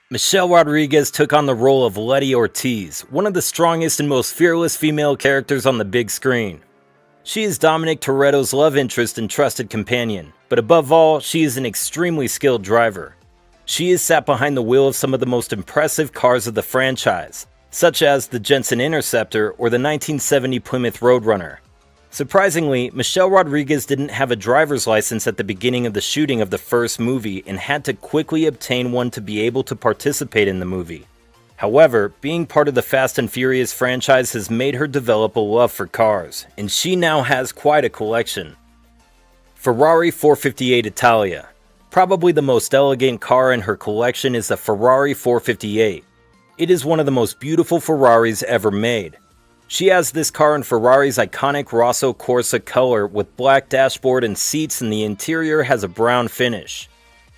Michelle Rodriguez took on the role of Letty Ortiz, one of the strongest and most fearless female characters on the big screen. She is Dominic Toretto's love interest and trusted companion, but above all, she is an extremely skilled driver. She has sat behind the wheel of some of the most impressive cars of the franchise, such as the Jensen Interceptor or the 1970 Plymouth Roadrunner. Surprisingly, Michelle Rodriguez didn't have a driver's license at the beginning of the shooting of the first movie and had to quickly obtain one to be able to participate in the movie. However, being part of the Fast and Furious franchise has made her develop a love for cars, and she now has quite a collection. Ferrari 458 Italia. Probably the most elegant car in her collection is the Ferrari 458. It is one of the most beautiful Ferraris ever made. She has this car in Ferrari's iconic Rosso Corsa color with black dashboard and seats, and the interior has a brown finish.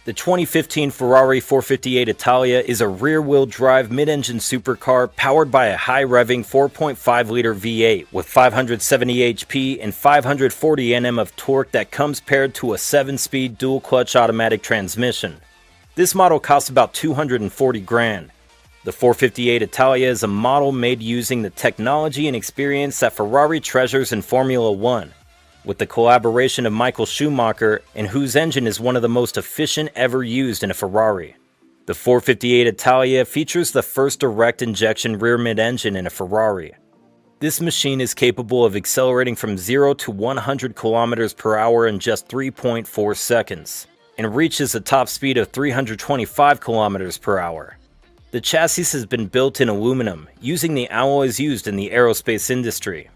The 2015 Ferrari 458 Italia is a rear-wheel drive mid-engine supercar powered by a high-revving 4.5-liter V8 with 570 HP and 540 Nm of torque that comes paired to a 7-speed dual-clutch automatic transmission. This model costs about $240,000. The 458 Italia is a model made using the technology and experience that Ferrari treasures in Formula One, with the collaboration of Michael Schumacher, and whose engine is one of the most efficient ever used in a Ferrari. The 458 Italia features the first direct injection rear mid-engine in a Ferrari. This machine is capable of accelerating from 0 to 100 km per hour in just 3.4 seconds, and reaches a top speed of 325 km per hour. The chassis has been built in aluminum, using the alloys used in the aerospace industry.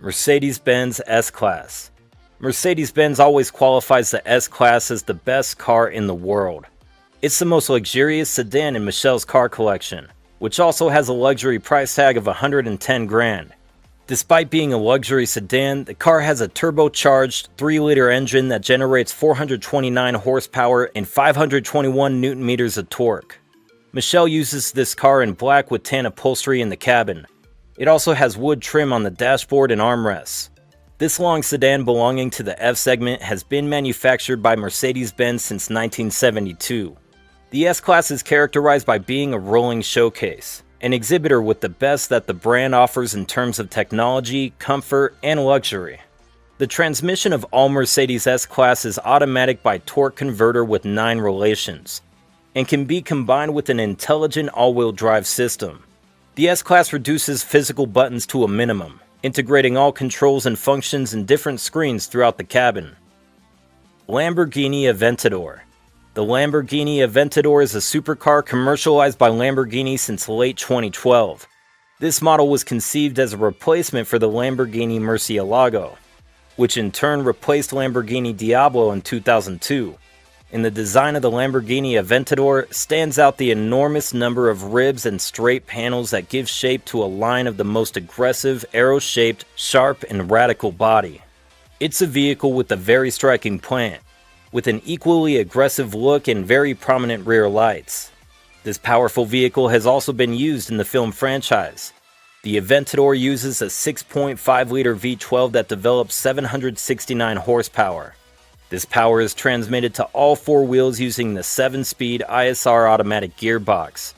Mercedes-Benz S-Class. Mercedes-Benz always qualifies the S-Class as the best car in the world. It's the most luxurious sedan in Michelle's car collection, which also has a luxury price tag of $110,000. Despite being a luxury sedan, the car has a turbocharged 3-liter engine that generates 429 horsepower and 521 Nm of torque. Michelle uses this car in black with tan upholstery in the cabin. It also has wood trim on the dashboard and armrests. This long sedan belonging to the F segment has been manufactured by Mercedes-Benz since 1972. The S-Class is characterized by being a rolling showcase, an exhibitor with the best that the brand offers in terms of technology, comfort, and luxury. The transmission of all Mercedes S-Class is automatic by torque converter with 9 relations, and can be combined with an intelligent all-wheel drive system. The S-Class reduces physical buttons to a minimum, integrating all controls and functions in different screens throughout the cabin. Lamborghini Aventador. The Lamborghini Aventador is a supercar commercialized by Lamborghini since late 2012. This model was conceived as a replacement for the Lamborghini Murcielago, which in turn replaced Lamborghini Diablo in 2002. In the design of the Lamborghini Aventador stands out the enormous number of ribs and straight panels that give shape to a line of the most aggressive, arrow-shaped, sharp, and radical body. It's a vehicle with a very striking plant, with an equally aggressive look and very prominent rear lights. This powerful vehicle has also been used in the film franchise. The Aventador uses a 6.5-liter V12 that develops 769 horsepower. This power is transmitted to all 4 wheels using the 7-speed ISR automatic gearbox.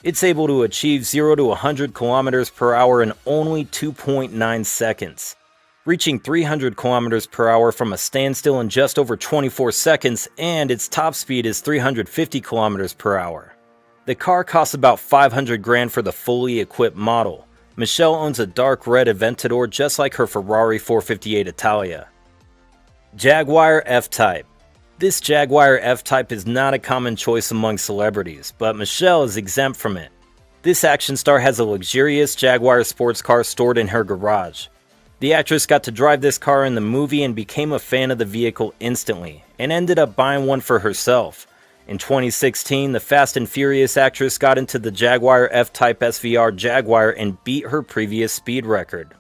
It's able to achieve 0 to 100 km per hour in only 2.9 seconds, reaching 300 km per hour from a standstill in just over 24 seconds, and its top speed is 350 km per hour. The car costs about $500,000 for the fully equipped model. Michelle owns a dark red Aventador just like her Ferrari 458 Italia. Jaguar FType. This Jaguar FType is not a common choice among celebrities, but Michelle is exempt from it. This action star has a luxurious Jaguar sports car stored in her garage. The actress got to drive this car in the movie and became a fan of the vehicle instantly, and ended up buying one for herself. In 2016, the Fast and Furious actress got into the Jaguar FType SVR Jaguar and beat her previous speed record.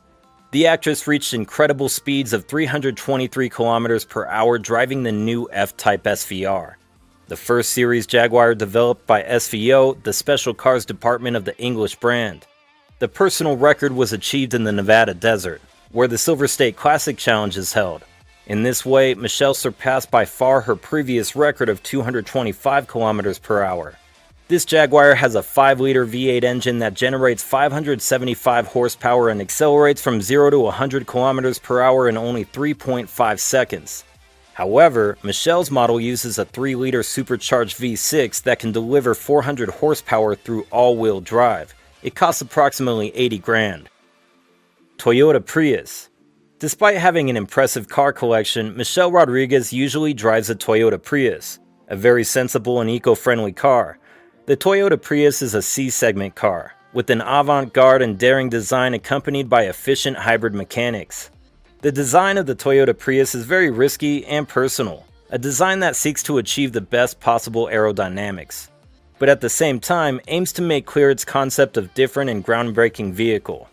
The actress reached incredible speeds of 323 km per hour driving the new F-Type SVR. The first series Jaguar developed by SVO, the special cars department of the English brand. The personal record was achieved in the Nevada desert, where the Silver State Classic Challenge is held. In this way, Michelle surpassed by far her previous record of 225 km per hour. This Jaguar has a 5-liter V8 engine that generates 575 horsepower and accelerates from 0 to 100 km per hour in only 3.5 seconds. However, Michel's model uses a 3-liter supercharged V6 that can deliver 400 horsepower through all-wheel drive. It costs approximately 80 grand. Toyota Prius. Despite having an impressive car collection, Michelle Rodriguez usually drives a Toyota Prius, a very sensible and eco-friendly car. The Toyota Prius is a C-segment car, with an avant-garde and daring design accompanied by efficient hybrid mechanics. The design of the Toyota Prius is very risky and personal, a design that seeks to achieve the best possible aerodynamics, but at the same time aims to make clear its concept of different and groundbreaking vehicle.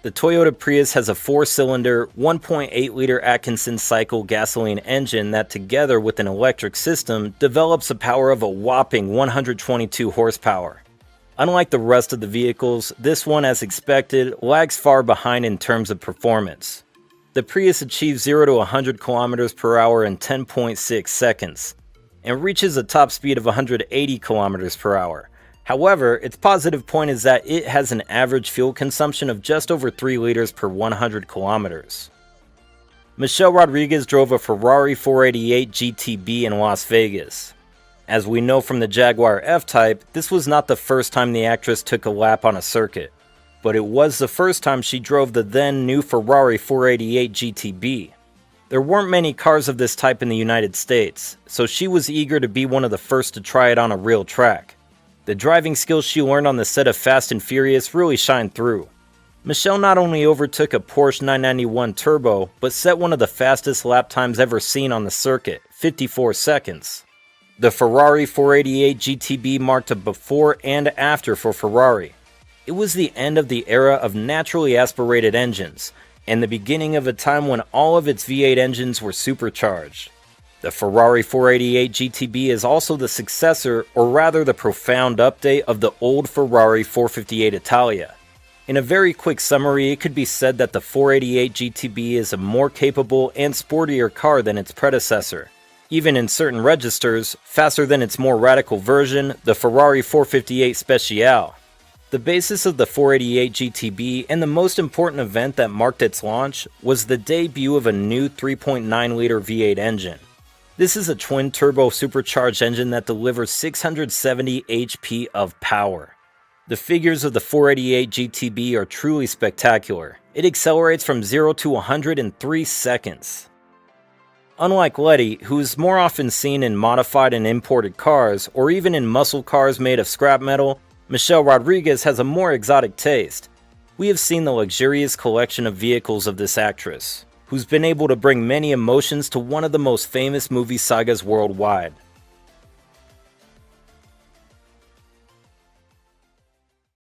The Toyota Prius has a 4-cylinder, 1.8-liter Atkinson cycle gasoline engine that, together with an electric system, develops a power of a whopping 122 horsepower. Unlike the rest of the vehicles, this one, as expected, lags far behind in terms of performance. The Prius achieves 0 to 100 km per hour in 10.6 seconds, and reaches a top speed of 180 km per hour. However, its positive point is that it has an average fuel consumption of just over 3 liters per 100 kilometers. Michelle Rodriguez drove a Ferrari 488 GTB in Las Vegas. As we know from the Jaguar F-Type, this was not the first time the actress took a lap on a circuit, but it was the first time she drove the then new Ferrari 488 GTB. There weren't many cars of this type in the United States, so she was eager to be one of the first to try it on a real track. The driving skills she learned on the set of Fast and Furious really shined through. Michelle not only overtook a Porsche 991 Turbo, but set one of the fastest lap times ever seen on the circuit, 54 seconds. The Ferrari 488 GTB marked a before and after for Ferrari. It was the end of the era of naturally aspirated engines, and the beginning of a time when all of its V8 engines were supercharged. The Ferrari 488 GTB is also the successor, or rather the profound update, of the old Ferrari 458 Italia. In a very quick summary, it could be said that the 488 GTB is a more capable and sportier car than its predecessor. Even in certain registers, faster than its more radical version, the Ferrari 458 Speciale. The basis of the 488 GTB and the most important event that marked its launch was the debut of a new 3.9-liter V8 engine. This is a twin-turbo supercharged engine that delivers 670 HP of power. The figures of the 488 GTB are truly spectacular. It accelerates from 0 to 100 in 3 seconds. Unlike Letty, who is more often seen in modified and imported cars, or even in muscle cars made of scrap metal, Michelle Rodriguez has a more exotic taste. We have seen the luxurious collection of vehicles of this actress, who's been able to bring many emotions to one of the most famous movie sagas worldwide.